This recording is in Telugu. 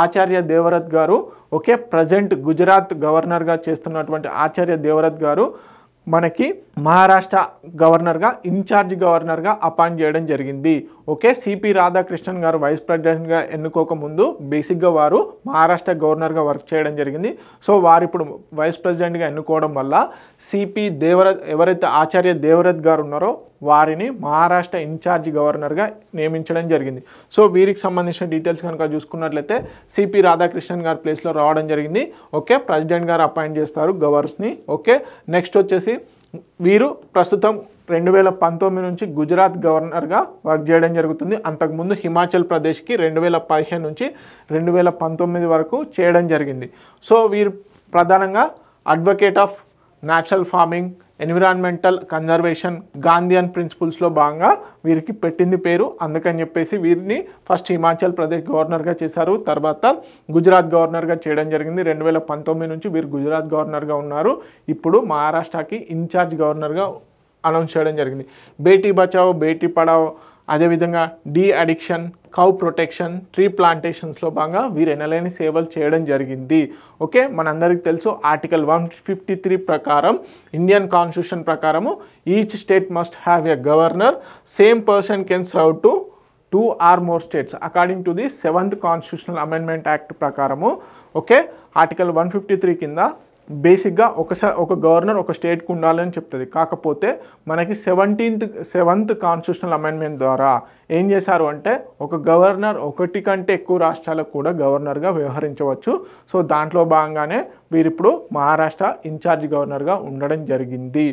ఆచార్య దేవవ్రత్ గారు, ఓకే, ప్రజెంట్ గుజరాత్ గవర్నర్గా చేస్తున్నటువంటి ఆచార్య దేవవ్రత్ గారు మనకి మహారాష్ట్ర గవర్నర్గా ఇన్ఛార్జ్ గవర్నర్గా అపాయింట్ చేయడం జరిగింది. ఓకే, సిపి రాధాకృష్ణన్ గారు వైస్ ప్రెసిడెంట్గా ఎన్నుకోకముందు బేసిక్గా వారు మహారాష్ట్ర గవర్నర్గా వర్క్ చేయడం జరిగింది. సో వారు ఇప్పుడు వైస్ ప్రెసిడెంట్గా ఎన్నుకోవడం వల్ల సిపి దేవవ్రత్, ఎవరైతే ఆచార్య దేవవ్రత్ గారు ఉన్నారో వారిని మహారాష్ట్ర ఇన్ఛార్జ్ గవర్నర్గా నియమించడం జరిగింది. సో వీరికి సంబంధించిన డీటెయిల్స్ కనుక చూసుకున్నట్లయితే సిపి రాధాకృష్ణన్ గారి ప్లేస్లో రావడం జరిగింది. ఓకే, ప్రెసిడెంట్ గారు అపాయింట్ చేస్తారు గవర్నర్స్ని. ఓకే, నెక్స్ట్ వచ్చేసి వీరు ప్రస్తుతం 2019 నుంచి గుజరాత్ గవర్నర్గా వర్క్ చేయడం జరుగుతుంది. అంతకుముందు హిమాచల్ ప్రదేశ్కి 2015 నుంచి 2019 వరకు చేయడం జరిగింది. సో వీరు ప్రధానంగా advocate of natural farming, environmental conservation, Gandhian ప్రిన్సిపల్స్లో భాగంగా వీరికి పెట్టింది పేరు. అందుకని చెప్పేసి వీరిని ఫస్ట్ హిమాచల్ ప్రదేశ్ గవర్నర్గా చేశారు, తర్వాత గుజరాత్ గవర్నర్గా చేయడం జరిగింది. 2019 నుంచి వీరు గుజరాత్ గవర్నర్గా ఉన్నారు. ఇప్పుడు మహారాష్ట్రకి ఇన్ఛార్జ్ గవర్నర్గా అనౌన్స్ చేయడం జరిగింది. బేటీ బచావో బేటీ పడావో, అదేవిధంగా de addiction, cow protection, tree ప్లాంటేషన్స్లో భాగంగా వీరు ఎనలేని సేవలు చేయడం జరిగింది. ఓకే, మనందరికీ తెలుసు ఆర్టికల్ 153 ప్రకారం, ఇండియన్ కాన్స్టిట్యూషన్ ప్రకారము each state must have a governor, same person can serve to 2 or more states according to the 7th constitutional amendment act ప్రకారము. ఓకే, ఆర్టికల్ 153 కింద బేసిక్గా ఒక గవర్నర్ ఒక స్టేట్కి ఉండాలని చెప్తుంది. కాకపోతే మనకి 7th కాన్స్టిట్యూషనల్ అమెండ్మెంట్ ద్వారా ఏం చేశారు అంటే ఒక గవర్నర్ ఒకటి కంటే ఎక్కువ రాష్ట్రాలకు కూడా గవర్నర్గా వ్యవహరించవచ్చు. సో దాంట్లో భాగంగానే వీరిప్పుడు మహారాష్ట్ర ఇన్ఛార్జ్ గవర్నర్గా ఉండడం జరిగింది.